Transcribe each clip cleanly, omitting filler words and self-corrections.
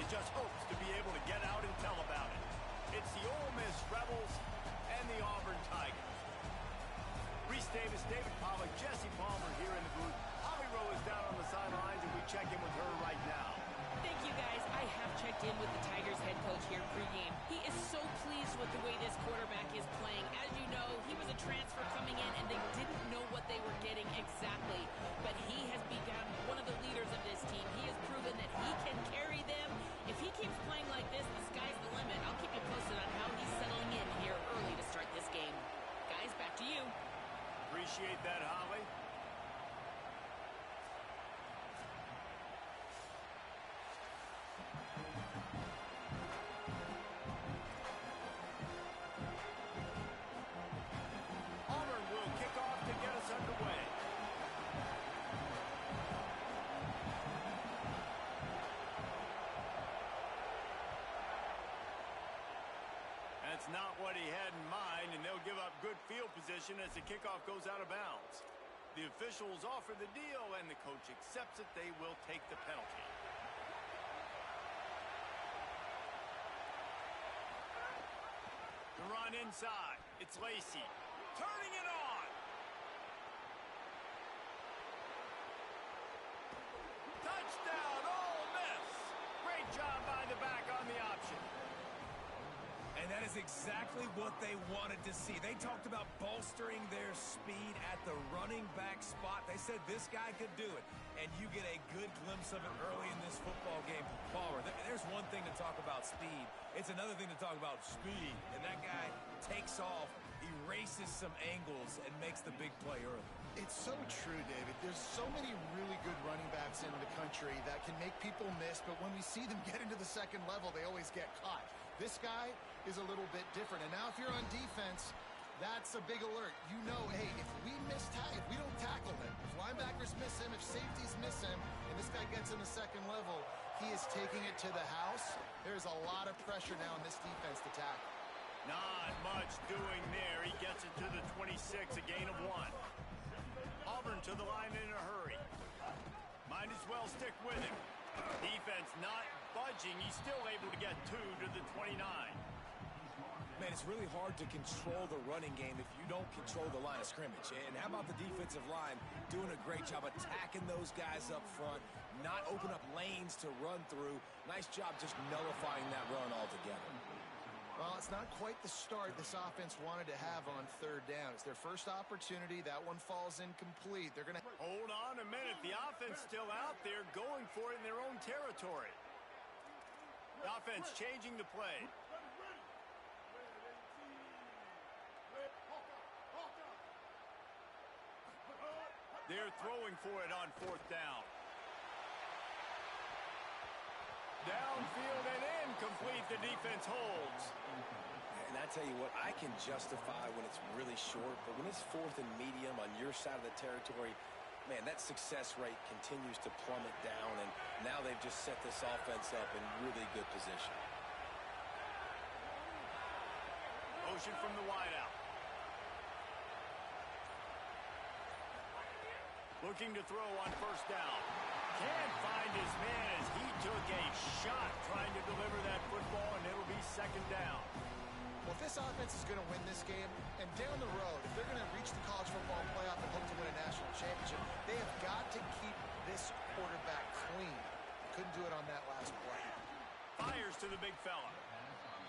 just hopes to be able to get out and tell about it. It's the Ole Miss Rebels and the Auburn Tigers. Reese Davis, David Pollack, Jesse Palmer here in the booth. Holly Rowe is down on the sidelines, and we check in with her right now. Thank you, guys. I have checked in with the Tigers head coach here pregame. He is so pleased with the way this quarterback is playing. As you know, he was a transfer coming in, and they didn't know what they were getting exactly. But he has become one of the leaders of this team. He has proven that he can carry them. If he keeps playing like this, the sky's the limit. I'll keep you posted on how he's settling in here early to start this game. Guys, back to you. Appreciate that, Holly. Auburn will kick off to get us underway. That's not what he had in mind, and they'll give up good field position as the kickoff goes out of bounds. The officials offer the deal, and the coach accepts it. They will take the penalty. The run inside. It's Lacey. Turning it on. Touchdown, Ole Miss. Great job by the back on the option. And that is exactly what they wanted to see. They talked about bolstering their speed at the running back spot. They said this guy could do it. And you get a good glimpse of it early in this football game. Palmer, there's one thing to talk about speed. It's another thing to talk about speed. And that guy takes off, erases some angles, and makes the big play early. It's so true, David. There's so many really good running backs in the country that can make people miss, but when we see them get into the second level, they always get caught. This guy is a little bit different. And now if you're on defense, that's a big alert. You know, hey, if we don't tackle him, if linebackers miss him, if safeties miss him, and this guy gets in the second level, he is taking it to the house. There's a lot of pressure now on this defense to tackle. Not much doing there. He gets it to the 26, a gain of 1. Auburn to the line in a hurry. Might as well stick with him. Defense not budging. He's still able to get 2 to the 29. Man, it's really hard to control the running game if you don't control the line of scrimmage. And how about the defensive line doing a great job attacking those guys up front, not open up lanes to run through. Nice job just nullifying that run altogether. Well, it's not quite the start this offense wanted to have on third down. It's their first opportunity. That one falls incomplete. They're going to hold on a minute. The offense still out there going for it in their own territory. The offense changing the play. They're throwing for it on 4th down. Downfield and incomplete. The defense holds. And I tell you what, I can justify when it's really short, but when it's 4th and medium on your side of the territory, man, that success rate continues to plummet down, and now they've just set this offense up in really good position. Motion from the wideout. Looking to throw on 1st down. Can't find his man as he took a shot trying to deliver that football, and it'll be 2nd down. Well, if this offense is going to win this game, and down the road, if they're going to reach the college football playoff and hope to win a national championship, they have got to keep this quarterback clean. Couldn't do it on that last play. Fires to the big fella.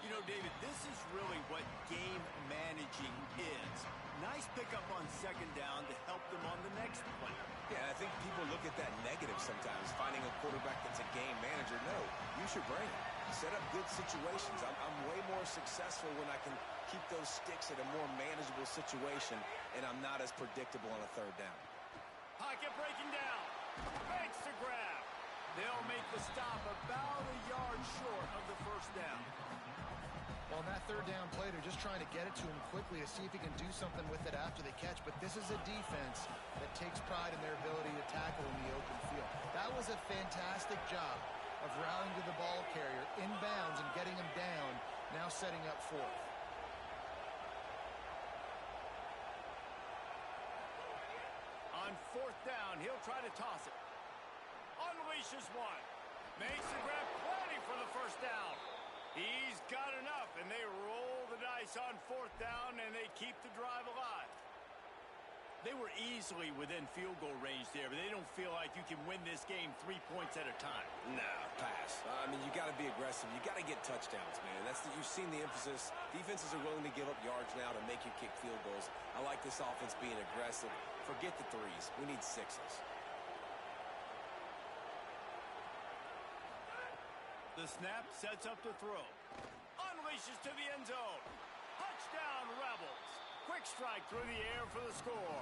You know, David, this is really what game managing is. Nice pickup on 2nd down to help them on the next play. Yeah, I think people look at that negative sometimes, finding a quarterback that's a game manager. No, use your brain. Set up good situations. I'm way more successful when I can keep those sticks at a more manageable situation, and I'm not as predictable on a 3rd down. Pocket breaking down. Makes the grab. They'll make the stop about a yard short of the 1st down. Well, on that 3rd down play, they're just trying to get it to him quickly to see if he can do something with it after they catch. But this is a defense that takes pride in their ability to tackle in the open field. That was a fantastic job of rallying to the ball carrier, inbounds, and getting him down, now setting up 4th. On 4th down, he'll try to toss it. Unleashes one. Makes the grab plenty for the first down. He's got enough, and they roll the dice on fourth down, and they keep the drive alive. They were easily within field goal range there, but they don't feel like you can win this game 3 points at a time. Nah, pass. I mean, you got to be aggressive. You got to get touchdowns, man. You've seen the emphasis. Defenses are willing to give up yards now to make you kick field goals. I like this offense being aggressive. Forget the threes. We need sixes. The snap sets up to throw. Unleashes to the end zone. Touchdown, Rebels. Quick strike through the air for the score.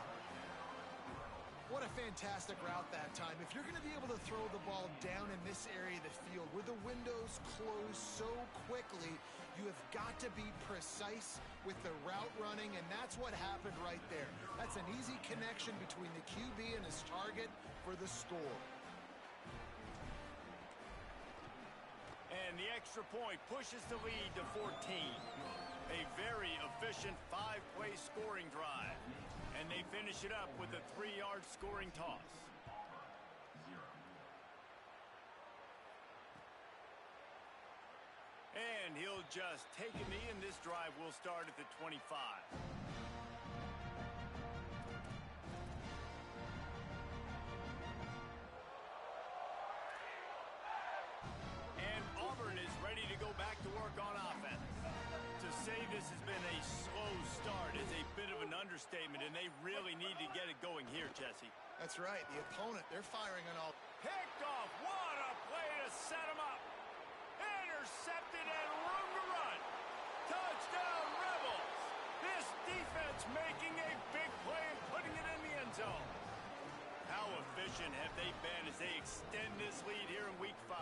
What a fantastic route that time. If you're going to be able to throw the ball down in this area of the field where the windows close so quickly, you have got to be precise with the route running, and that's what happened right there. That's an easy connection between the QB and his target for the score. And the extra point pushes the lead to 14. A very efficient 5-play scoring drive. And they finish it up with a 3-yard scoring toss. And he'll just take a knee, and this drive will start at the 25. And Auburn is ready to go back to work on offense. To say this has been a slow start is a bit of an understatement, and they really need to get it going here, Jesse. That's right. The opponent, they're firing on all. Picked off. What a play to set him up. Intercepted and room to run. Touchdown, Rebels. This defense making a big play and putting it in the end zone. How efficient have they been as they extend this lead here in Week 5?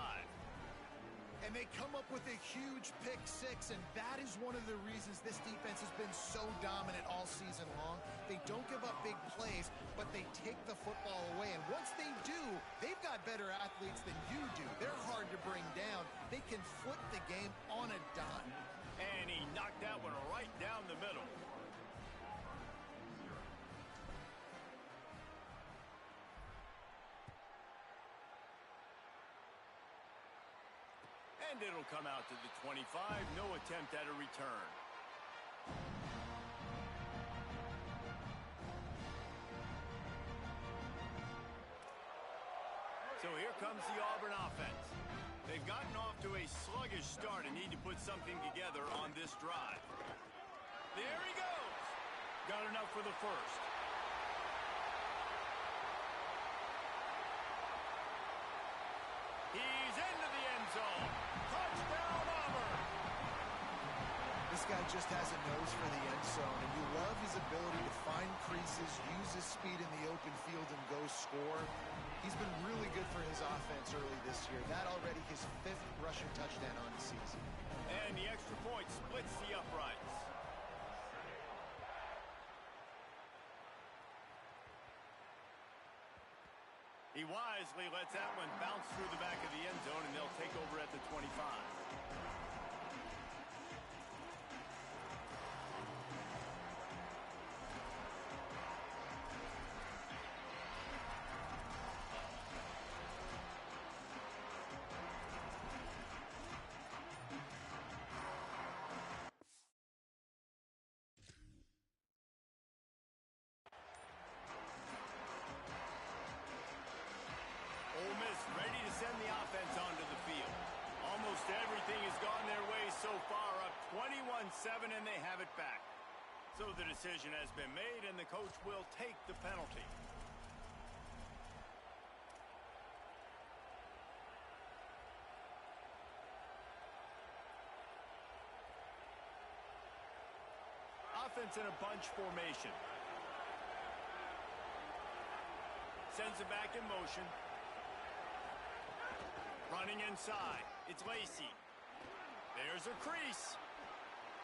And they come up with a huge pick six, and that is one of the reasons this defense has been so dominant all season long. They don't give up big plays, but they take the football away. And once they do, they've got better athletes than you do. They're hard to bring down. They can flip the game on a dime. And he knocked that one right down the middle. And it'll come out to the 25. No attempt at a return. So here comes the Auburn offense. They've gotten off to a sluggish start and need to put something together on this drive. There he goes. Got enough for the first. He's into the end zone. Touchdown, Auburn. This guy just has a nose for the end zone, and you love his ability to find creases, use his speed in the open field, and go score. He's been really good for his offense early this year. That already his 5th rushing touchdown on the season. And the extra point splits the uprights. He wisely lets that one bounce through the back of the end zone, and they'll take over at the 25. Ole Miss ready to send the offense onto the field. Almost everything has gone their way so far, up 21-7, and they have it back. So the decision has been made, and the coach will take the penalty. Offense in a bunch formation. Sends it back in motion. Running inside. It's Lacey. There's a crease.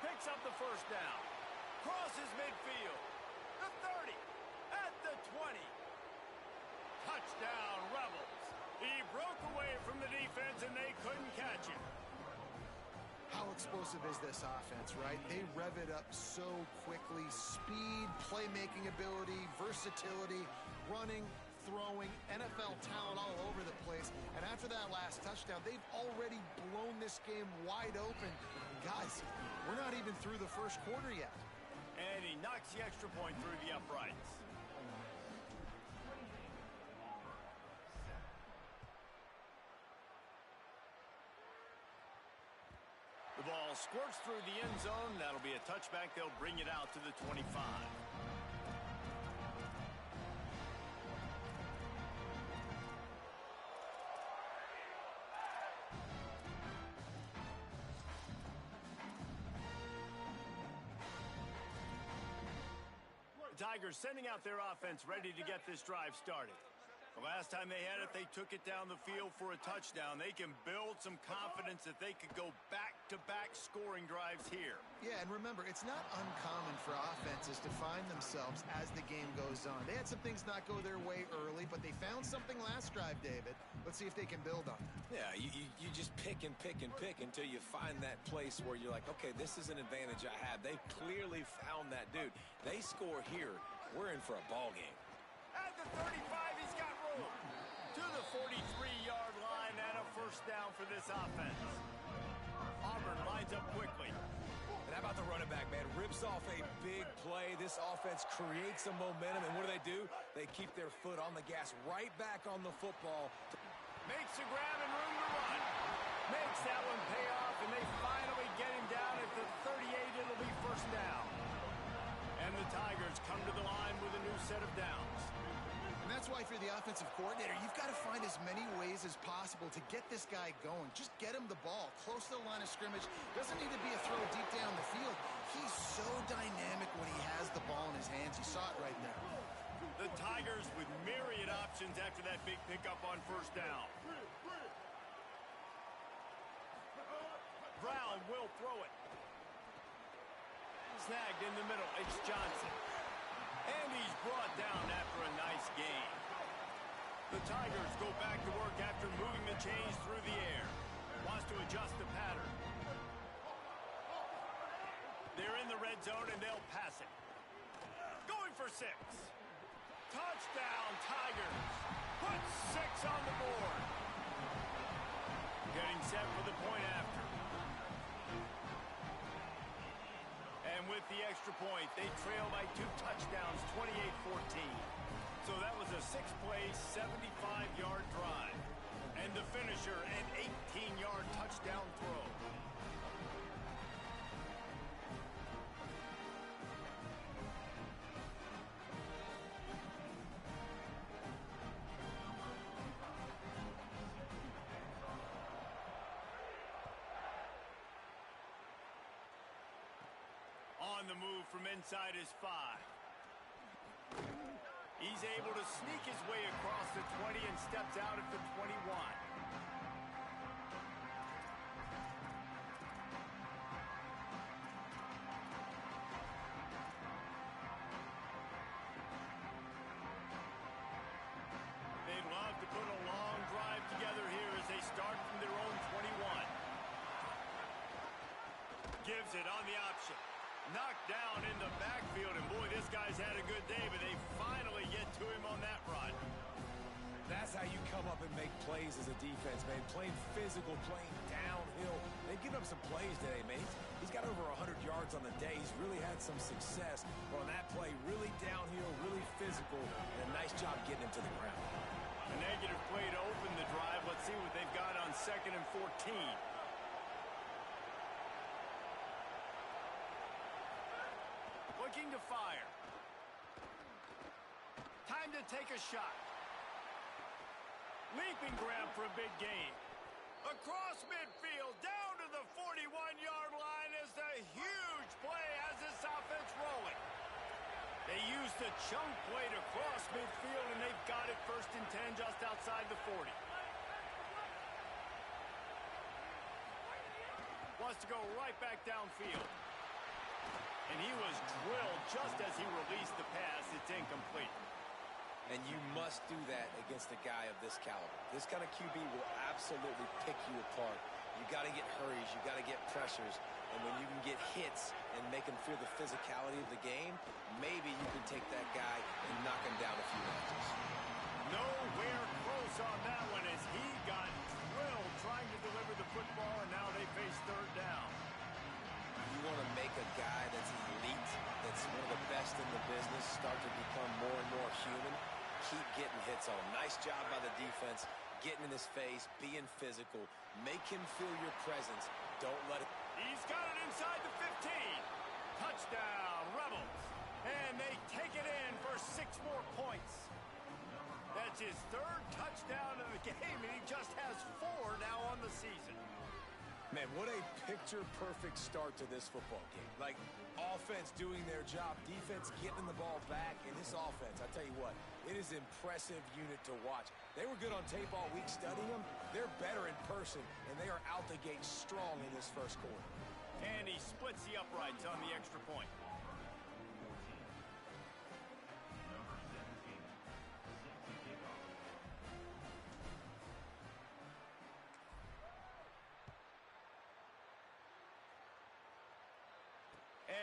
Picks up the first down. Crosses midfield. The 30. At the 20. Touchdown, Rebels. He broke away from the defense, and they couldn't catch him. How explosive is this offense, right? They rev it up so quickly. Speed, playmaking ability, versatility, running, throwing, NFL talent all over the place. And after after that last touchdown, they've already blown this game wide open. Guys, we're not even through the first quarter yet. And he knocks the extra point through the uprights. The ball squirts through the end zone. That'll be a touchback. They'll bring it out to the 25. The Tigers sending out their offense ready to get this drive started. The last time they had it, they took it down the field for a touchdown. They can build some confidence that they could go back-to-back scoring drives here. Yeah, and remember, it's not uncommon for offenses to find themselves as the game goes on. They had some things not go their way early, but they found something last drive, David. Let's see if they can build on it. Yeah, you just pick and pick and pick until you find that place where you're like, okay, this is an advantage I have. They clearly found that dude. They score here, we're in for a ball game. At the 35, he's got room. To the 43-yard line and a first down for this offense. Auburn lines up quickly. And how about the running back, man? Rips off a big play. This offense creates some momentum, and what do? They keep their foot on the gas, right back on the football. Makes a grab and room to run. Makes that one pay off, and they finally get him down at the 38. It'll be first down. And the Tigers come to the line with a new set of downs. And that's why if you're the offensive coordinator, you've got to find as many ways as possible to get this guy going. Just get him the ball close to the line of scrimmage. Doesn't need to be a throw deep down the field. He's so dynamic when he has the ball in his hands. You saw it right there. The Tigers with myriad options after that big pickup on first down. Brown will throw it. Snagged in the middle. It's Johnson. And he's brought down after a nice gain. The Tigers go back to work after moving the chains through the air. Wants to adjust the pattern. They're in the red zone and they'll pass it. Going for 6. Touchdown, Tigers. Put 6 on the board. Getting set for the point after. And with the extra point, they trail by 2 touchdowns, 28-14. So that was a 6-play, 75-yard drive. And the finisher, an 18-yard touchdown throw. On the move from inside his 5. He's able to sneak his way across the 20 and steps out at the 21. They'd love to put a long drive together here as they start from their own 21. Gives it on the option. Knocked down in the backfield, and boy, this guy's had a good day, but they finally get to him on that run. That's how you come up and make plays as a defense, man. Playing physical, playing downhill. They've given up some plays today, mate. He's got over 100 yards on the day. He's really had some success. But on that play, really downhill, really physical, and a nice job getting him to the ground. A negative play to open the drive. Let's see what they've got on 2nd and 14. Looking to fire. Time to take a shot. Leaping grab for a big gain. Across midfield, down to the 41-yard line is the huge play as this offense rolling. They used the chunk play to cross midfield, and they've got it 1st and 10 just outside the 40. Wants to go right back downfield. And he was drilled just as he released the pass. It's incomplete. And you must do that against a guy of this caliber. This kind of QB will absolutely pick you apart. You got to get hurries. You got to get pressures. And when you can get hits and make him feel the physicality of the game, maybe you can take that guy and knock him down a few notches. Nowhere close on that one as he got human. Keep getting hits on him. Nice job by the defense, getting in his face, being physical. Make him feel your presence. Don't let it. He's got it inside the 15. Touchdown, Rebels. And they take it in for 6 more points. That's his 3rd touchdown of the game, and he just has 4 now on the season. Man, what a picture-perfect start to this football game. Like, offense doing their job, defense getting the ball back, and this offense, I tell you what, it is an impressive unit to watch. They were good on tape all week studying them. They're better in person, and they are out the gate strong in this first quarter. And he splits the uprights on the extra point.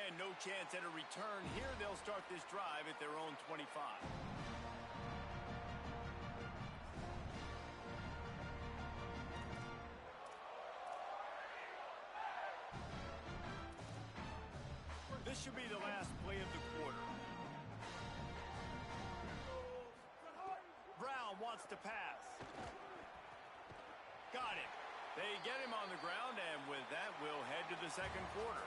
And no chance at a return here. They'll start this drive at their own 25. This should be the last play of the quarter. Brown wants to pass. Got it. They get him on the ground, and with that, we'll head to the second quarter.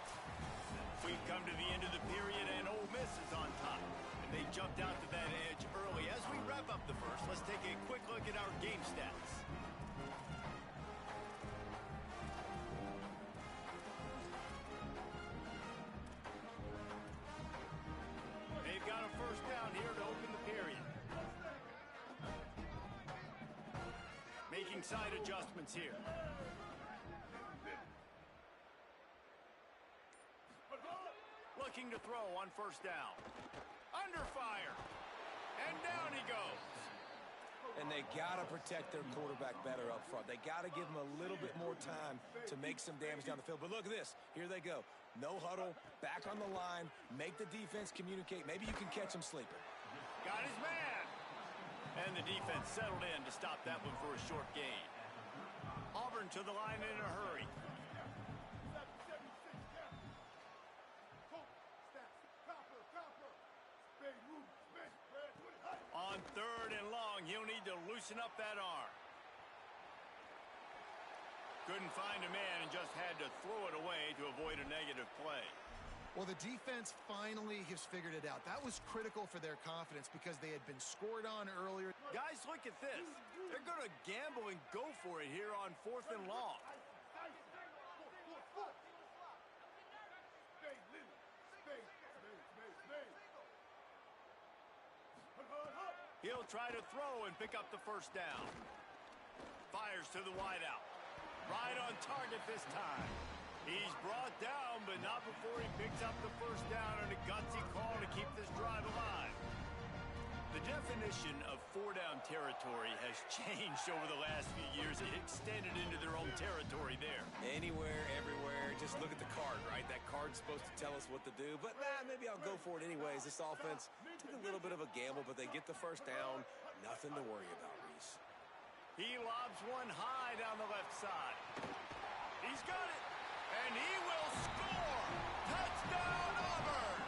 We've come to the end of the period, and Ole Miss is on top. And they jumped out to that edge early. As we wrap up the first, let's take a quick look at our game stats. They've got a first down here to open the period. Making side adjustments here. Looking to throw on first down. Under fire. And down he goes. And they got to protect their quarterback better up front. They got to give him a little bit more time to make some damage down the field. But look at this. Here they go. No huddle. Back on the line. Make the defense communicate. Maybe you can catch him sleeping. Got his man. And the defense settled in to stop that one for a short gain. Auburn to the line in a hurry. On 3rd and long, he'll need to loosen up that arm. Couldn't find a man and just had to throw it away to avoid a negative play. Well, the defense finally has figured it out. That was critical for their confidence because they had been scored on earlier. Guys, look at this. They're going to gamble and go for it here on 4th and long. He'll try to throw and pick up the first down. Fires to the wideout. Right on target this time. He's brought down, but not before he picks up the first down on a gutsy call to keep this drive alive. The definition of 4-down territory has changed over the last few years. It extended into their own territory there. Anywhere, everywhere. Just look at the card, right? That card's supposed to tell us what to do. But maybe I'll go for it anyways. This offense took a little bit of a gamble, but they get the first down. Nothing to worry about, Reese. He lobs one high down the left side. He's got it. And he will score. Touchdown, Auburn.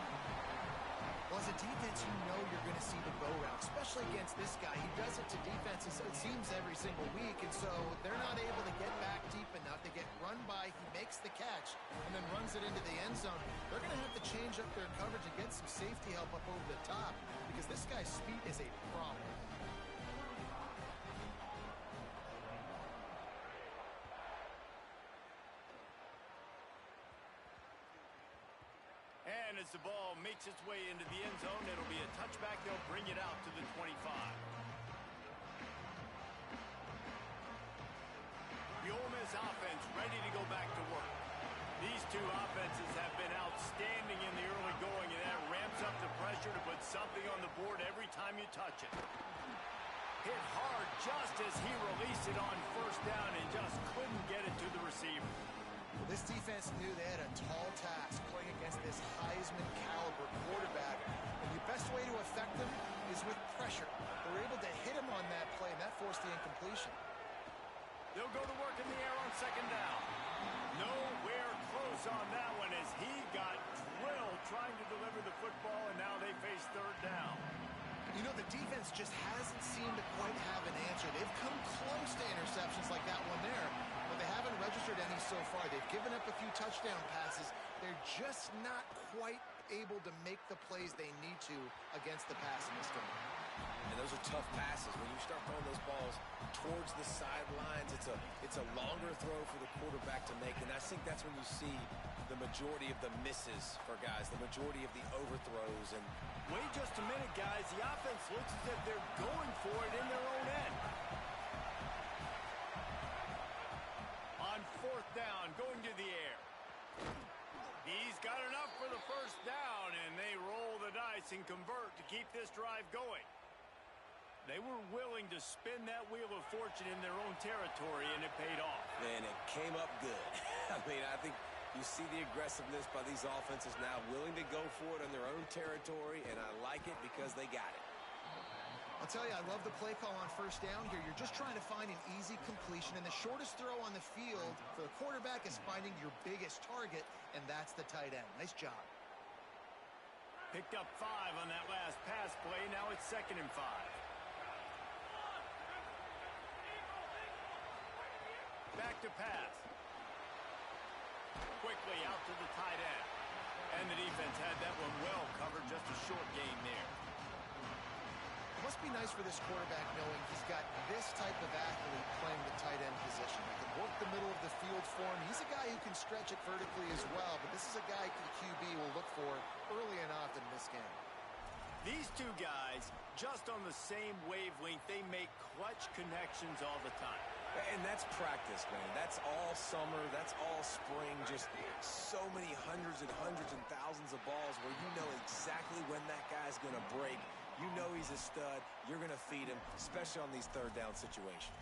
Well, as a defense, you know you're going to see the go route, especially against this guy. He does it to defenses, it seems, every single week, and so they're not able to get back deep enough. They get run by, he makes the catch, and then runs it into the end zone. They're going to have to change up their coverage and get some safety help up over the top because this guy's speed is a problem. And as the ball makes its way into the end zone, it'll be a touchback. They'll bring it out to the 25. The Ole Miss offense ready to go back to work. These two offenses have been outstanding in the early going, and that ramps up the pressure to put something on the board every time you touch it. Hit hard just as he released it on first down and just couldn't get it to the receiver. Well, this defense knew they had a tall task playing against this Heisman-caliber quarterback, and the best way to affect them is with pressure. They were able to hit him on that play, and that forced the incompletion. They'll go to work in the air on second down. Nowhere close on that one as he got drilled trying to deliver the football, and now they face third down. You know, the defense just hasn't seemed to quite have an answer. They've come close to interceptions like that one there, but they haven't registered any so far. They've given up a few touchdown passes. They're just not quite able to make the plays they need to against the pass in this game. And those are tough passes. When you start throwing those balls towards the sidelines, it's a longer throw for the quarterback to make, and I think that's when you see the majority of the misses for guys, the majority of the overthrows. And wait just a minute, guys. The offense looks as if they're going for it in their own end. On fourth down, going to the air. He's got enough for the first down, and they roll the dice and convert to keep this drive going. They were willing to spin that wheel of fortune in their own territory, and it paid off. Man, it came up good. I mean, I think you see the aggressiveness by these offenses now, willing to go for it in their own territory, and I like it because they got it. I'll tell you, I love the play call on first down here. You're just trying to find an easy completion, and the shortest throw on the field for the quarterback is finding your biggest target, and that's the tight end. Nice job. Picked up 5 on that last pass play. Now it's 2nd and 5. Back to pass. Quickly out to the tight end. And the defense had that one well covered. Just a short gain there. It must be nice for this quarterback knowing he's got this type of athlete playing the tight end position. He can work the middle of the field for him. He's a guy who can stretch it vertically as well, but this is a guy the QB will look for early and often in this game. These two guys, just on the same wavelength, they make clutch connections all the time. And that's practice, man. That's all summer. That's all spring. Just so many hundreds and thousands of balls where you know exactly when that guy's going to break. You know he's a stud. You're going to feed him, especially on these third down situations.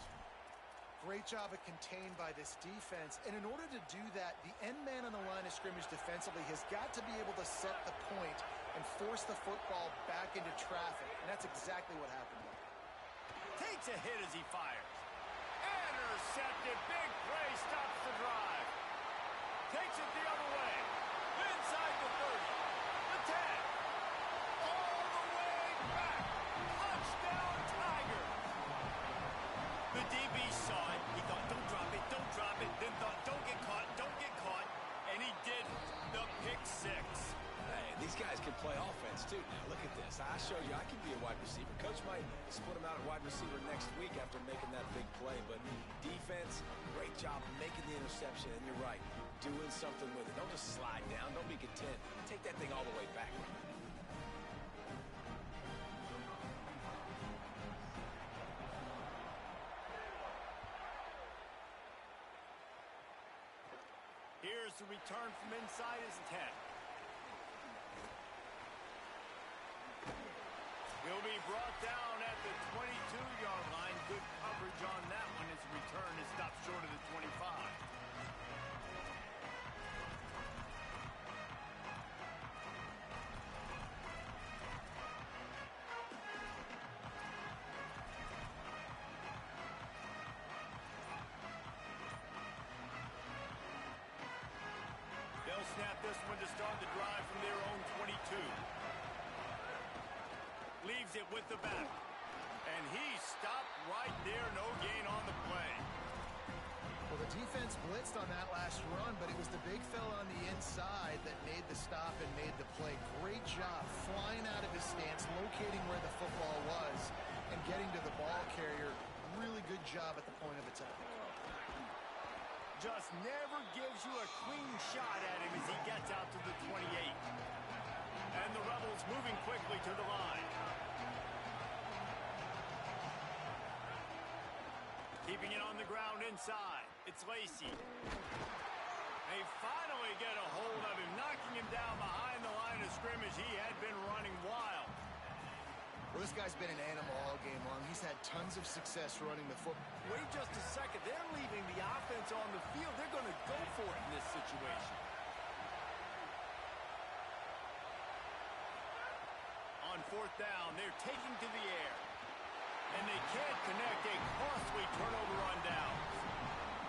Great job at contained by this defense. And in order to do that, the end man on the line of scrimmage defensively has got to be able to set the point and force the football back into traffic. And that's exactly what happened there. Takes a hit as he fires. Intercepted. Big play. Stops the drive. Takes it the other way. Inside the 30. The 10. All the way back. Touchdown, Tiger. The DB saw it. He thought, don't drop it, don't drop it. Then thought, don't get caught, don't get caught. And he did the pick 6. Hey, these guys can play offense, too. Now, look at this. I showed you I can be a wide receiver. Coach might split him out at wide receiver next week after making that big play. But defense, great job making the interception. And you're right, doing something with it. Don't just slide down. Don't be content. Take that thing all the way back. Here's the return from inside his 10. He'll be brought down at the 22-yard line. Good coverage on that one. His return is stopped short of the 25. They'll snap this one to start the drive from their own 22. Leaves it with the back. And he stopped right there. No gain on the play. Well, the defense blitzed on that last run, but it was the big fella on the inside that made the stop and made the play. Great job flying out of his stance, locating where the football was, and getting to the ball carrier. Really good job at the point of attack. Just never gives you a clean shot at him as he gets out to the 28. And the Rebels moving quickly to the line. Keeping it on the ground inside. It's Lacey. They finally get a hold of him, knocking him down behind the line of scrimmage. He had been running wild. Well, this guy's been an animal all game long. He's had tons of success running the football. Wait just a second. They're leaving the offense on the field. They're going to go for it in this situation. On fourth down, they're taking to the air. And they can't connect. A costly turnover on downs.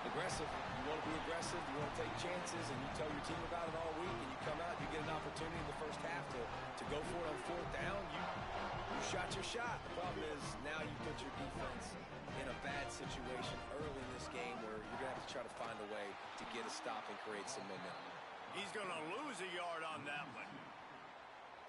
Aggressive. You want to be aggressive. aggressive, you want to take chances, and you tell your team about it all week, and you come out, you get an opportunity in the first half to go for it on fourth down, you shot your shot. The problem is now you put your defense in a bad situation early in this game where you're going to have to try to find a way to get a stop and create some momentum. He's going to lose a yard on that one.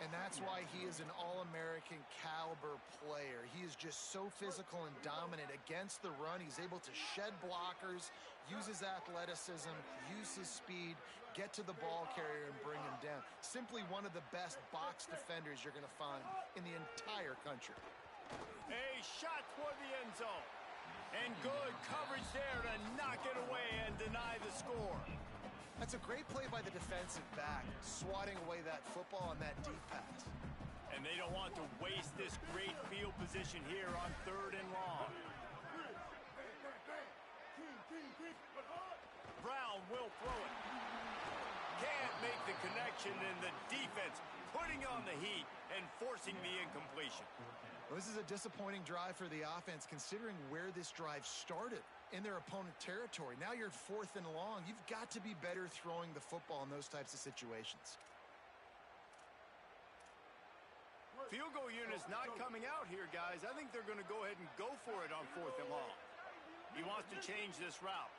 And that's why he is an all-American caliber player. He is just so physical and dominant against the run. He's able to shed blockers, use his athleticism, use his speed, get to the ball carrier and bring him down. Simply one of the best box defenders you're going to find in the entire country. A shot toward the end zone. And good coverage there to knock it away and deny the score. That's a great play by the defensive back, swatting away that football on that deep pass. And they don't want to waste this great field position here on 3rd and long. Brown will throw it. Can't make the connection, and the defense putting on the heat and forcing the incompletion. Well, this is a disappointing drive for the offense considering where this drive started in their opponent territory. Now you're 4th and long. You've got to be better throwing the football in those types of situations. Field goal unit's not coming out here, guys. I think they're going to go ahead and go for it on 4th and long. He wants to change this route.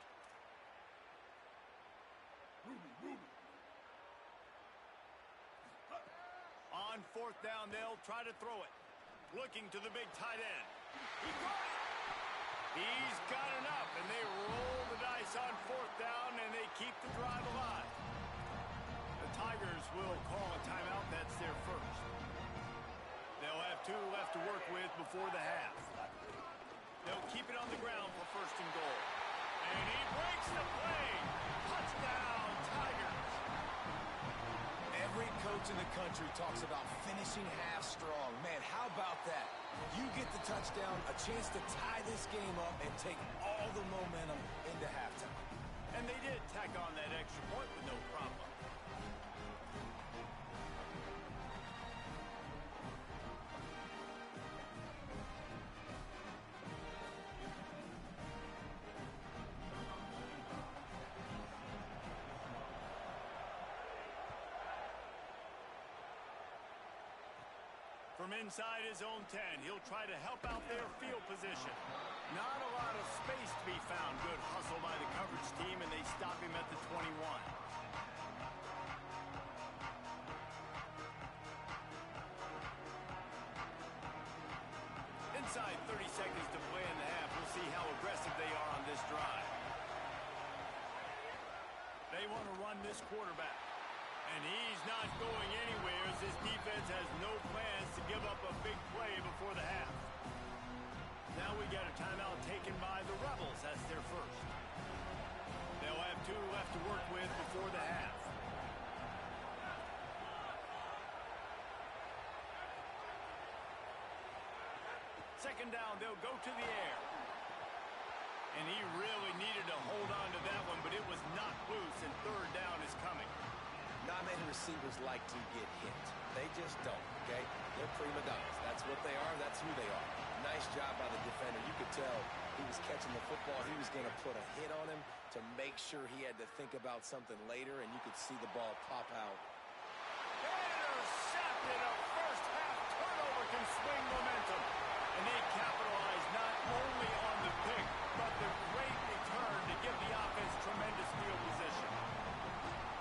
On 4th down, they'll try to throw it. Looking to the big tight end. He got it. He's got enough, and they roll the dice on 4th down, and they keep the drive alive. The Tigers will call a timeout. That's their first. They'll have 2 left to work with before the half. They'll keep it on the ground for 1st and goal. And he breaks the play. Touchdown, Tigers. Every coach in the country talks about finishing half strong. Man, how about that? You get the touchdown, a chance to tie this game up and take all the momentum into halftime. And they did tack on that extra point with no problem. From inside his own 10, he'll try to help out their field position. Not a lot of space to be found. Good hustle by the coverage team, and they stop him at the 21. Inside 30 seconds to play in the half. We'll see how aggressive they are on this drive. They want to run this quarterback. And he's not going anywhere as this defense has no plans to give up a big play before the half. Now we got a timeout taken by the Rebels. That's their first. They'll have 2 left to work with before the half. Second down, they'll go to the air. And he really needed to hold on to that one, but it was knocked loose, and 3rd down is coming. Not many receivers like to get hit. They just don't, okay? They're prima donnas. That's what they are. That's who they are. Nice job by the defender. You could tell he was catching the football. He was going to put a hit on him to make sure he had to think about something later, and you could see the ball pop out. Intercepted. A first-half turnover can swing momentum. And they capitalize not only on the pick, but the great return to give the offense tremendous field position.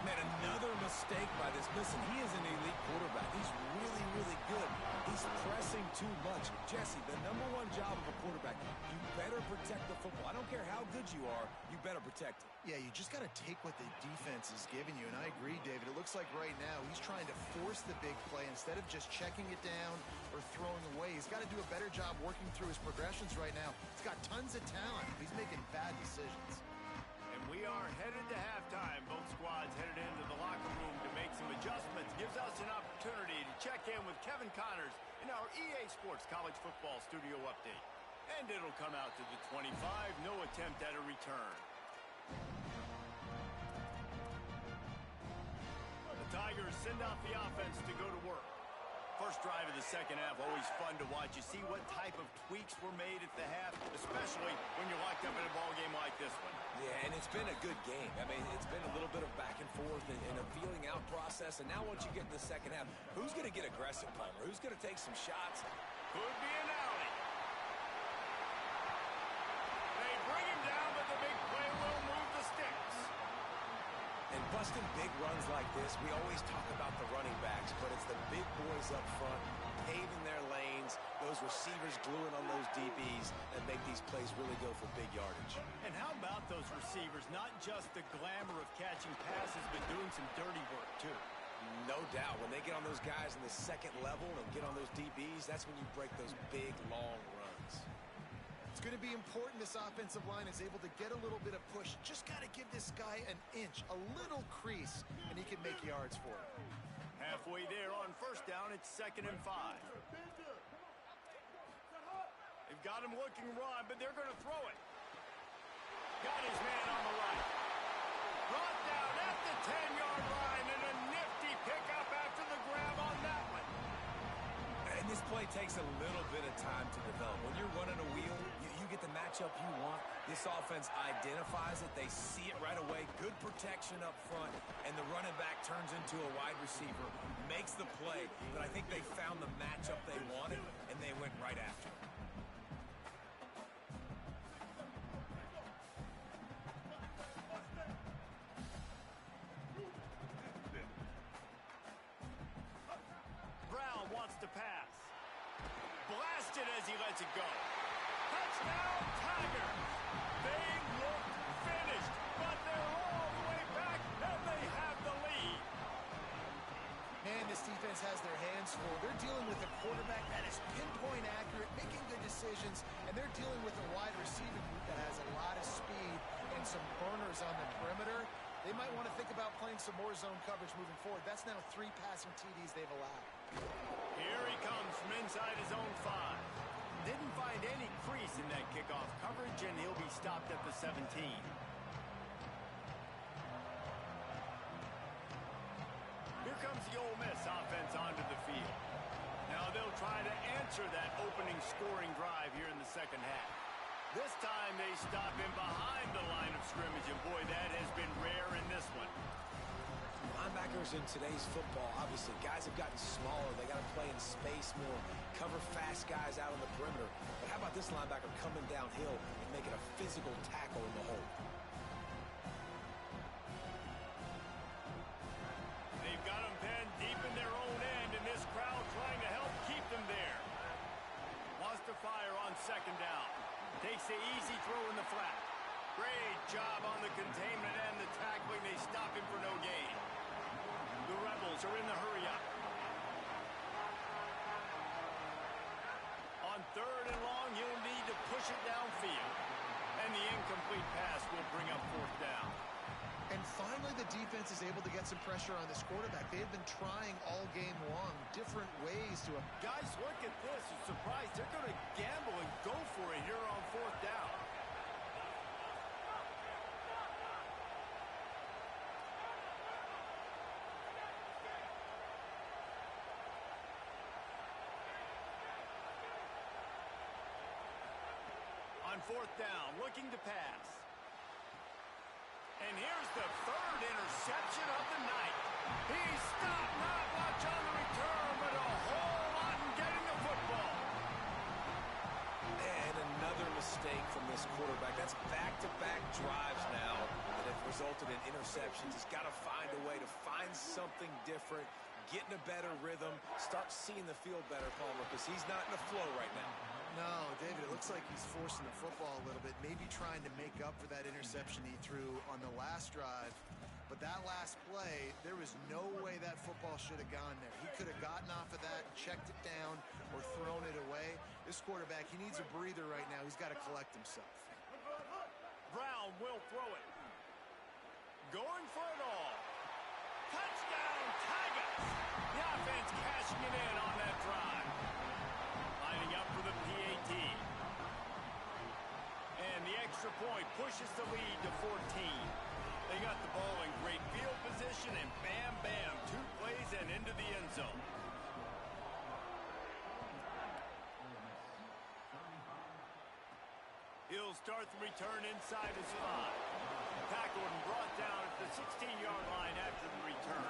Man, another mistake by this. Listen, he is an elite quarterback. He's really, really good. He's pressing too much. Jesse, the #1 job of a quarterback, you better protect the football. I don't care how good you are, you better protect it. Yeah, you just got to take what the defense is giving you, and I agree, David. It looks like right now he's trying to force the big play instead of just checking it down or throwing away. He's got to do a better job working through his progressions right now. He's got tons of talent. He's making bad decisions. And we are headed to halftime. Both squads headed into the locker room to make some adjustments. Gives us an opportunity to check in with Kevin Connors in our EA Sports College Football Studio Update. And it'll come out to the 25. No attempt at a return. The Tigers send out the offense to go to work. First drive of the second half, always fun to watch. You see what type of tweaks were made at the half, especially when you're locked up in a ball game like this one. Yeah, and it's been a good game. I mean, it's been a little bit of back and forth and a feeling out process. And now once you get in the second half, who's going to get aggressive, Palmer? Who's going to take some shots? Could be an alley. They bring him down, but the big play will move the sticks. And busting big runs like this, we always talk about the running backs, but it's the big boys up front paving their lanes, those receivers gluing on those DBs that make these plays really go for big yardage. And how about those receivers? Not just the glamour of catching passes, but doing some dirty work, too. No doubt. When they get on those guys in the second level and get on those DBs, that's when you break those big, long runs. It's going to be important this offensive line is able to get a little bit of push. Just got to give this guy an inch, a little crease, and he can make yards for it. Halfway there on first down, it's 2nd and 5. They've got him looking run, but they're going to throw it. Got his man on the right. Brought down at the 10-yard line, and a nifty pickup after the grab on that one. And this play takes a little bit of time to develop. When you're running a wheel, you get the matchup you want. This offense identifies it. They see it right away. Good protection up front, and the running back turns into a wide receiver, makes the play. But I think they found the matchup they wanted, and they went right after it. Brown wants to pass. Blasted as he lets it go. Touchdown, Tigers! They look finished, but they're all the way back, and they have the lead. Man, this defense has their hands full. They're dealing with a quarterback that is pinpoint accurate, making good decisions, and they're dealing with a wide receiver group that has a lot of speed and some burners on the perimeter. They might want to think about playing some more zone coverage moving forward. That's now 3 passing TDs they've allowed. Here he comes from inside his own 5. Didn't find any crease in that kickoff coverage, and he'll be stopped at the 17. Here comes the Ole Miss offense onto the field. Now they'll try to answer that opening scoring drive here in the second half. This time they stop him behind the line of scrimmage, and boy, that has been rare in this one. Linebackers in today's football, obviously, guys have gotten smaller. They got to play in space more, cover fast guys out on the perimeter. But how about this linebacker coming downhill and making a physical tackle in the hole? They've got him penned deep in their own end, and this crowd trying to help keep them there. Wants to fire on second down. Takes the easy throw in the flat. Great job on the containment and the tackling. They stop him for no gain. The Rebels are in the hurry-up. On 3rd and long, he'll need to push it downfield. And the incomplete pass will bring up 4th down. And finally, the defense is able to get some pressure on this quarterback. They have been trying all game long, different ways to... Guys, look at this. I'm surprised they're going to gamble and go for it here on 4th down. On 4th down, looking to pass. And here's the 3rd interception of the night. He stopped not much on the return, but a whole lot in getting the football. And another mistake from this quarterback. That's back-to-back drives now that have resulted in interceptions. He's got to find a way to find something different, get in a better rhythm, start seeing the field better, Palmer, because he's not in the flow right now. No, David, it looks like he's forcing the football a little bit, maybe trying to make up for that interception he threw on the last drive. But that last play, there was no way that football should have gone there. He could have gotten off of that, checked it down, or thrown it away. This quarterback, he needs a breather right now. He's got to collect himself. Brown will throw it. Going for it all. Touchdown, Tigers! The offense cashing it in on that drive. Lining up for the PAT. And the extra point pushes the lead to 14. They got the ball in great field position, and bam, bam, 2 plays and into the end zone. He'll start the return inside his 5. tackled and brought down at the 16-yard line after the return.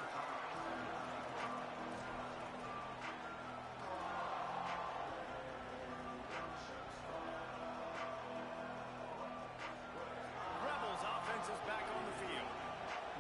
Rebels offense is back on the field.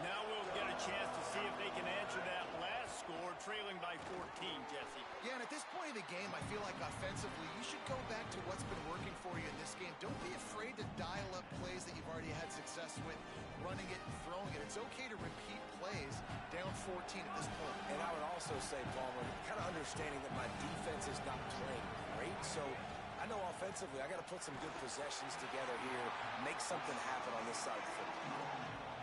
Now we'll get a chance to see if they can answer that last score, trailing by 14, Jesse. Yeah, and at this point in the game, I feel like offensively, you should go back to what's been working for you in this game. Don't be afraid to dial up plays that you've already had success with, running it and throwing it. It's okay to repeat plays down 14 at this point. And I would also say, Palmer, kind of understanding that my defense is not playing great, so I know offensively I got to put some good possessions together here, make something happen on this side of the football.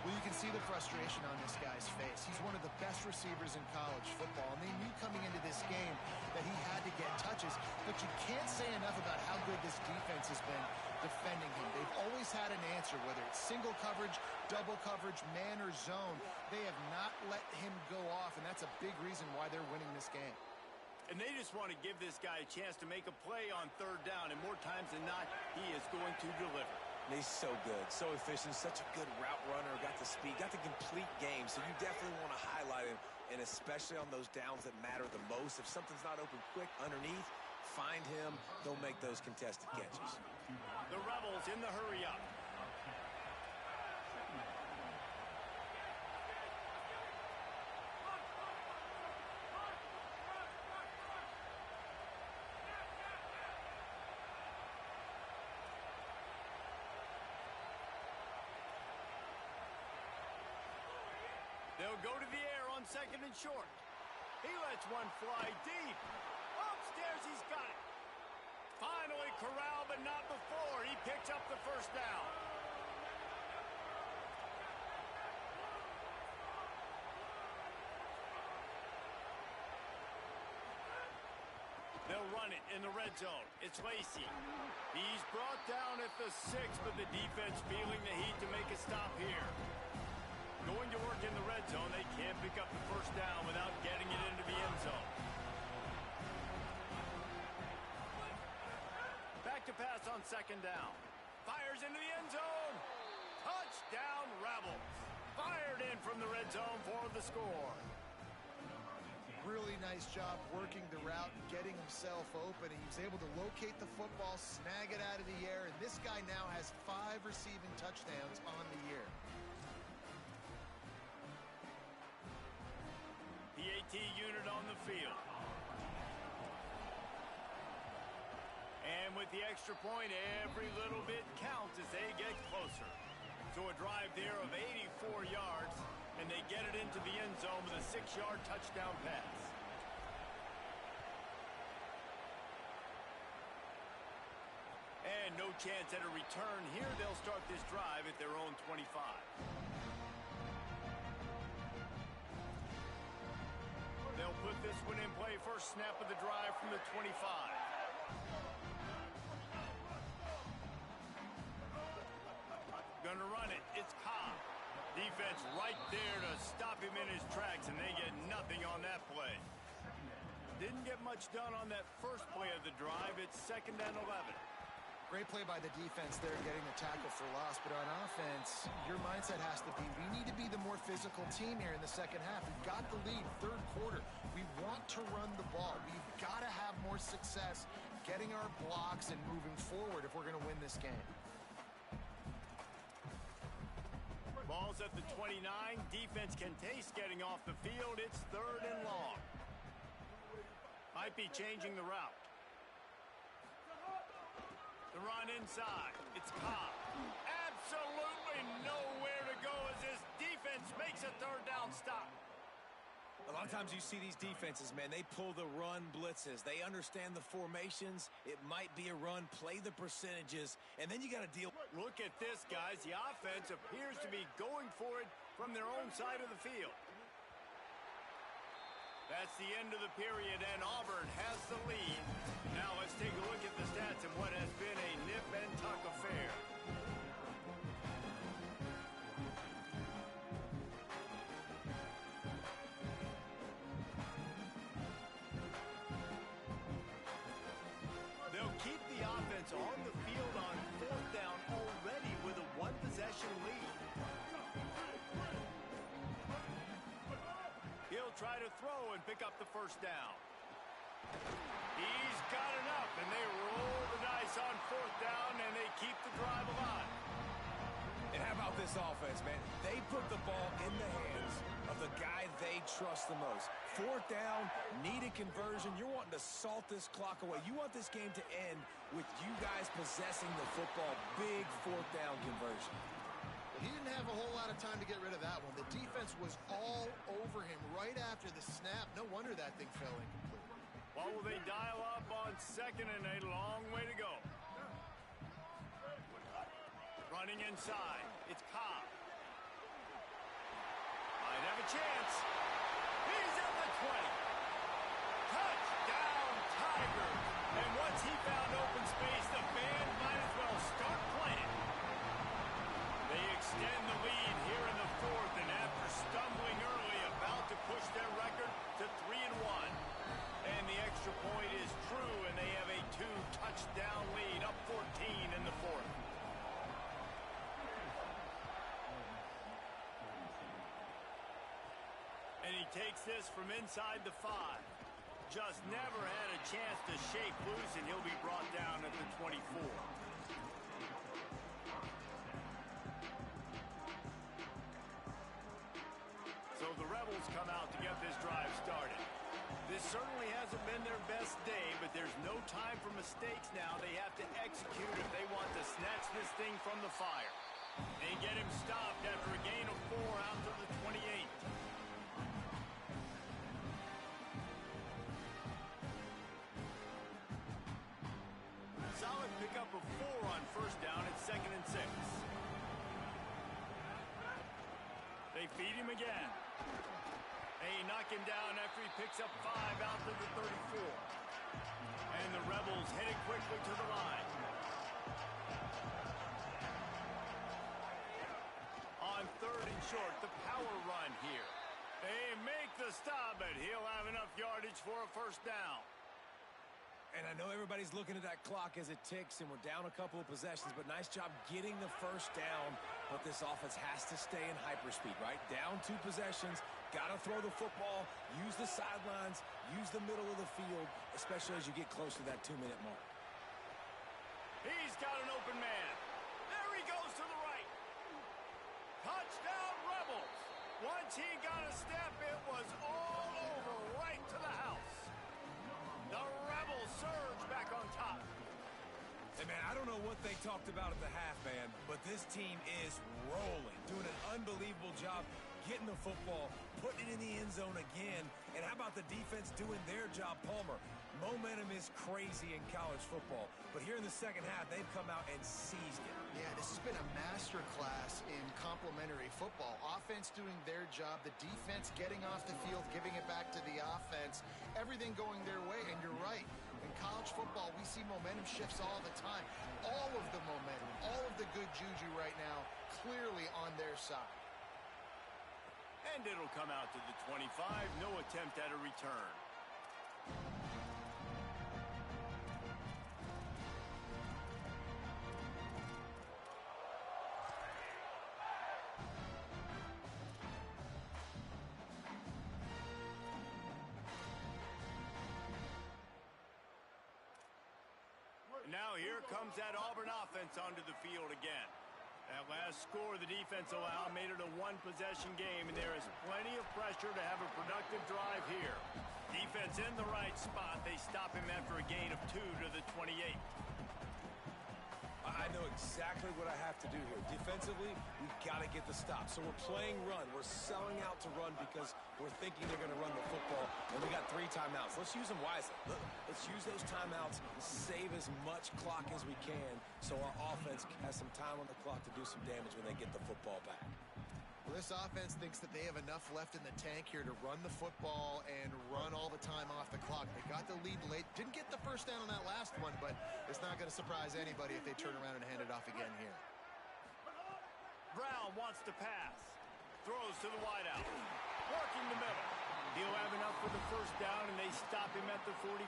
Well, you can see the frustration on this guy's face. He's one of the best receivers in college football, and they knew coming into this game that he had to get touches, but you can't say enough about how good this defense has been defending him. They've always had an answer, whether it's single coverage, double coverage, man or zone. They have not let him go off, and that's a big reason why they're winning this game. And they just want to give this guy a chance to make a play on third down, and more times than not, he is going to deliver. And he's so good, so efficient, such a good route runner, got the speed, got the complete game, so you definitely want to highlight him, and especially on those downs that matter the most. If something's not open quick underneath, find him, he'll make those contested catches. The Rebels in the hurry up. They'll go to the air on second and short. He lets one fly deep. Upstairs, he's got it. Finally corralled, but not before. He picks up the first down. They'll run it in the red zone. It's Lacey. He's brought down at the 6, but the defense feeling the heat to make a stop here. Going to work in the red zone, they can't pick up the first down without getting it into the end zone. Back to pass on second down. Fires into the end zone. Touchdown, Rebels. Fired in from the red zone for the score. Really nice job working the route and getting himself open. He was able to locate the football, snag it out of the air, and this guy now has 5 receiving touchdowns on the year. The AT unit on the field. And with the extra point, every little bit counts as they get closer. So a drive there of 84 yards, and they get it into the end zone with a 6-yard touchdown pass. And no chance at a return here. They'll start this drive at their own 25. They'll put this one in play. First snap of the drive from the 25. Gonna run it. It's Ncaa. Defense right there to stop him in his tracks, and they get nothing on that play. Didn't get much done on that first play of the drive. It's 2nd and 11. Great play by the defense there, getting the tackle for loss. But on offense, your mindset has to be, we need to be the more physical team here in the second half. We've got the lead, third quarter. We want to run the ball. We've got to have more success getting our blocks and moving forward if we're going to win this game. Ball's at the 29. Defense can taste getting off the field. It's 3rd and long. Might be changing the route. The run inside. It's Ncaa. Absolutely nowhere to go as this defense makes a 3rd down stop. A lot of times you see these defenses, man, they pull the run blitzes. They understand the formations. It might be a run, play the percentages, and then you got to deal. Look at this, guys. The offense appears to be going for it from their own side of the field. That's the end of the period, and Auburn has the lead. Now let's take a look at the stats of what has been a nip and tuck affair. They'll keep the offense on the field on 4th down already with a 1-possession lead. throw and pick up the first down. He's got enough, and they roll the dice on fourth down, and they keep the drive alive. And how about this offense, man? They put the ball in the hands of the guy they trust the most. Fourth down, needed conversion. You're wanting to salt this clock away. You want this game to end with you guys possessing the football. Big fourth down conversion. He didn't have a whole lot of time to get rid of that one. The defense was all over him right after the snap. No wonder that thing fell incomplete. What will they dial up on second and a long way to go? Running inside, it's Ncaa. Might have a chance. He's at the 20. Touchdown, Tigers. And once he found open space, the band might as well start playing. They extend the lead here in the fourth, and after stumbling early, about to push their record to 3-1. And the extra point is true, and they have a 2-touchdown lead, up 14 in the fourth. And he takes this from inside the 5. Just never had a chance to shake loose, and he'll be brought down at the 24. So the Rebels come out to get this drive started. This certainly hasn't been their best day, but there's no time for mistakes now. They have to execute if they want to snatch this thing from the fire. They get him stopped after a gain of 4 out to the 28. Solid pickup of 4 on first down at 2nd and 6. They feed him again. They knock him down after he picks up 5 out to the 34. And the Rebels headed quickly to the line. On 3rd and short, the power run here. They make the stop, but he'll have enough yardage for a first down. And I know everybody's looking at that clock as it ticks, and we're down a couple of possessions, but nice job getting the first down. But this offense has to stay in hyperspeed, right? Down 2 possessions, got to throw the football, use the sidelines, use the middle of the field, especially as you get close to that 2-minute mark. He's got an open man. There he goes to the right. Touchdown, Rebels. Once he got a step, it was all over right to the house. The Rebels surge back on top. Hey, man, I don't know what they talked about at the half, man, but this team is rolling, doing an unbelievable job getting the football, putting it in the end zone again. And how about the defense doing their job, Palmer? Momentum is crazy in college football, but here in the second half, they've come out and seized it. Yeah, this has been a master class in complementary football. Offense doing their job, the defense getting off the field, giving it back to the offense, everything going their way. And you're right, in college football, we see momentum shifts all the time. All of the momentum, all of the good juju right now, clearly on their side. And it'll come out to the 25. No attempt at a return. Now here comes that Auburn offense onto the field again. That last score the defense allowed made it a 1-possession game, and there is plenty of pressure to have a productive drive here. Defense in the right spot. They stop him after a gain of 2 to the 28. I know exactly what I have to do here. Defensively, we've got to get the stop. So we're playing run. We're selling out to run because we're thinking they're going to run the football, and we got 3 timeouts. Let's use them wisely. Let's use those timeouts and save as much clock as we can so our offense has some time on the clock to do some damage when they get the football back. Well, this offense thinks that they have enough left in the tank here to run the football and run all the time off the clock. They got the lead late. Didn't get the first down on that last one, but it's not going to surprise anybody if they turn around and hand it off again here. Brown wants to pass. Throws to the wideout. Working the middle. He'll have enough for the first down, and they stop him at the 45.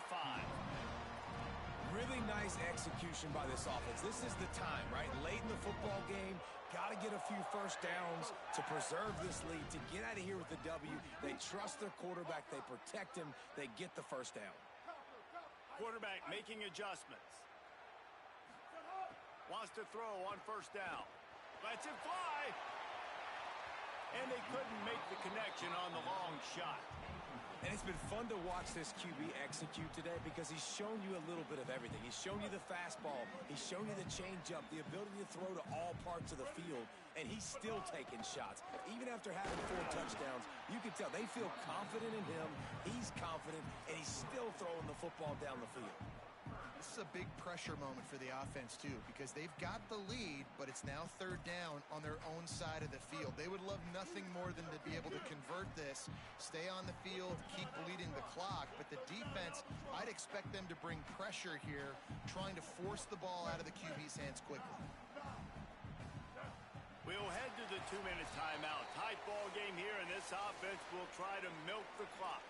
Really nice execution by this offense. This is the time, right? Late in the football game, got to get a few first downs to preserve this lead, to get out of here with the W. They trust their quarterback. They protect him. They get the first down. Quarterback making adjustments. Wants to throw on first down. Lets it fly. And they couldn't make the connection on the long shot. And it's been fun to watch this QB execute today because he's shown you a little bit of everything. He's shown you the fastball. He's shown you the changeup, the ability to throw to all parts of the field, and he's still taking shots. Even after having 4 touchdowns, you can tell they feel confident in him. He's confident, and he's still throwing the football down the field. This is a big pressure moment for the offense, too, because they've got the lead, but it's now 3rd down on their own side of the field. They would love nothing more than to be able to convert this, stay on the field, keep bleeding the clock, but the defense, I'd expect them to bring pressure here, trying to force the ball out of the QB's hands quickly. We'll head to the 2-minute timeout. Tight ball game here, and this offense will try to milk the clock.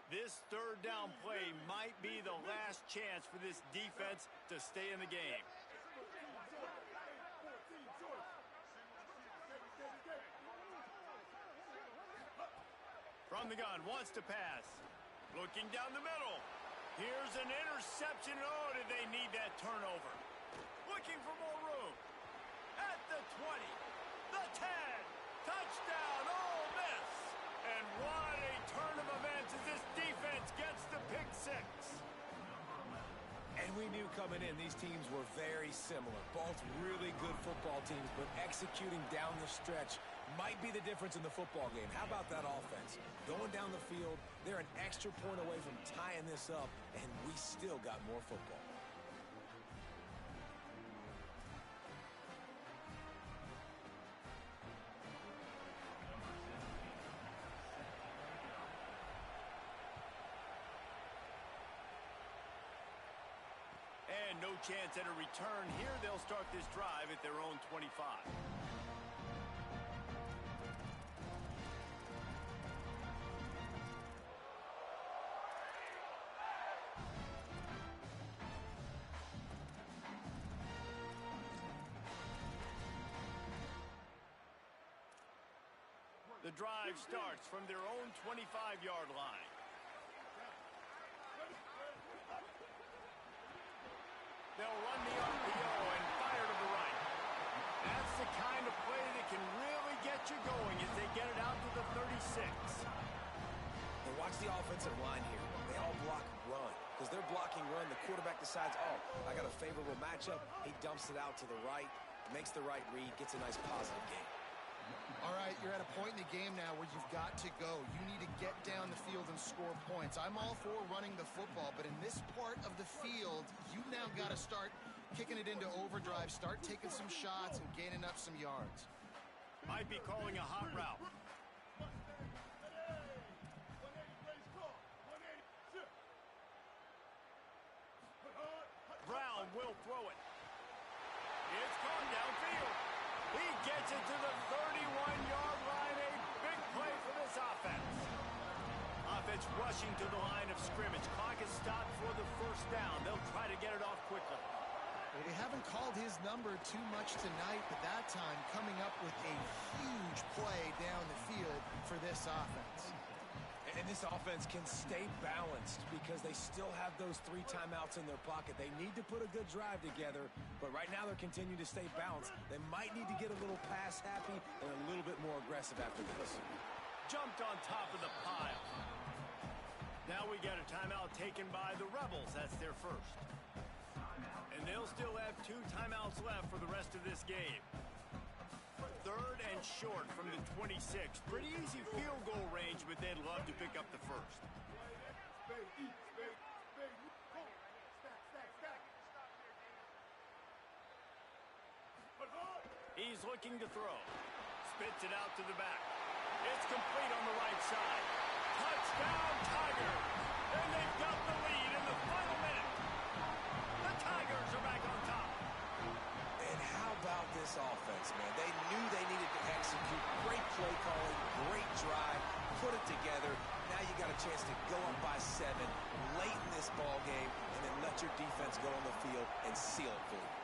This 3rd down play might be the last chance for this defense to stay in the game. From the gun, wants to pass. Looking down the middle. Here's an interception. Oh, did they need that turnover? Looking for more room. At the 20, the 10, touchdown, Ole Miss. And what a turn of events as this defense gets the pick 6. And we knew coming in these teams were very similar. Both really good football teams, but executing down the stretch might be the difference in the football game. How about that offense? Going down the field, they're an extra point away from tying this up, and we still got more football. And no chance at a return here. They'll start this drive at their own 25. The drive starts from their own 25-yard line. They'll run the RPO and fire to the right. That's the kind of play that can really get you going as they get it out to the 36. And watch the offensive line here. They all block run. Because they're blocking run, the quarterback decides, oh, I got a favorable matchup. He dumps it out to the right, makes the right read, gets a nice positive gain. All right, you're at a point in the game now where you've got to go. You need to get down the field and score points. I'm all for running the football, but in this part of the field, you now got to start kicking it into overdrive, start taking some shots and gaining up some yards. Might be calling a hot route. Brown will throw it. It's gone downfield. He gets it to the 31-yard line. A big play for this offense. Offense rushing to the line of scrimmage. Clock is stopped for the first down. They'll try to get it off quickly. Well, they haven't called his number too much tonight, but that time coming up with a huge play down the field for this offense. And this offense can stay balanced because they still have those 3 timeouts in their pocket. They need to put a good drive together, but right now they're continuing to stay balanced. They might need to get a little pass happy and a little bit more aggressive after this. Jumped on top of the pile. Now we got a timeout taken by the Rebels. That's their first. And they'll still have 2 timeouts left for the rest of this game. 3rd and short from the 26. Pretty easy field goal range, but they'd love to pick up the first. He's looking to throw. Spits it out to the back. It's complete on the right side. Touchdown, Tigers! And they've got the lead in the final minute. The Tigers are back on top. And how about this offense, man? They knew they needed to execute. Great play calling, great drive, put it together. Now you got a chance to go up by 7, this ball game and then let your defense go on the field and seal it for you.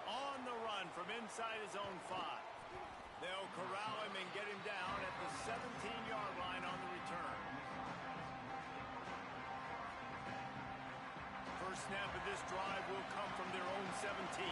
On the run from inside his own 5. They'll corral him and get him down at the 17-yard line on the return. First snap of this drive will come from their own 17.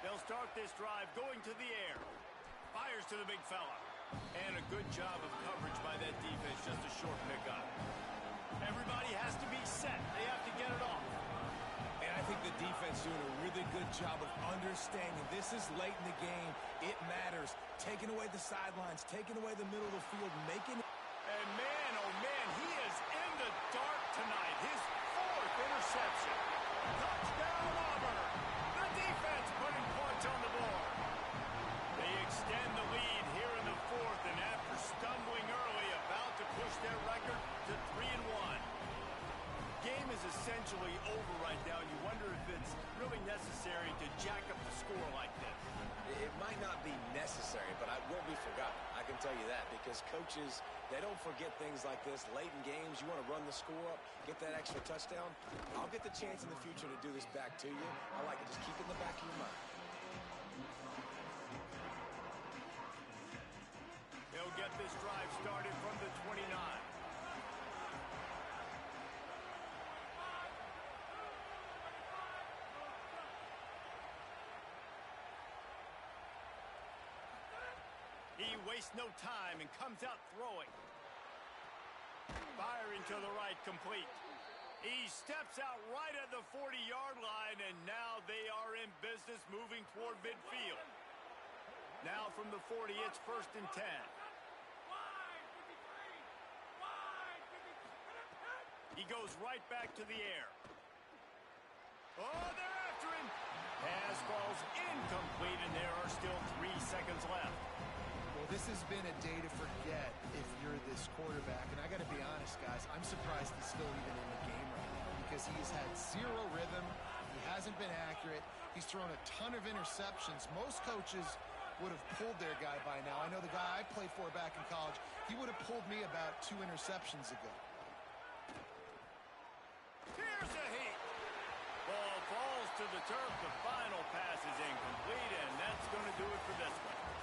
They'll start this drive going to the air. Fires to the big fella. And a good job of coverage by that defense, just a short pickup. Everybody has to be set. They have to get it off. And I think the defense doing a really good job of understanding this is late in the game. It matters. Taking away the sidelines, taking away the middle of the field, making it. And man, oh man, he is in the dark tonight. His 4th interception. Touchdown, Auburn. The defense putting points on the board. They extend the lead here in the 4th, and after stumbling early, about to push their record to 3-1. Game is essentially over right now. You wonder if it's really necessary to jack up the score like this. It might not be necessary, but it won't be forgotten. I can tell you that, because coaches, they don't forget things like this. Late in games, you want to run the score up, get that extra touchdown. I'll get the chance in the future to do this back to you. I like it. Just keep it in the back of your mind. They'll get this drive started from the 29. He wastes no time and comes out throwing. Firing to the right, complete. He steps out right at the 40-yard line, and now they are in business moving toward midfield. Now from the 40, it's 1st and 10. He goes right back to the air. Oh, they're after him. Pass falls incomplete, and there are still 3 seconds left. Well, this has been a day to forget if you're this quarterback. And I got to be honest, guys, I'm surprised he's still even in the game right now because he's had 0 rhythm. He hasn't been accurate. He's thrown a ton of interceptions. Most coaches would have pulled their guy by now. I know the guy I played for back in college, he would have pulled me about 2 interceptions ago. Here's a heat. Ball falls to the turf. The final pass is incomplete, and that's going to do it for this one.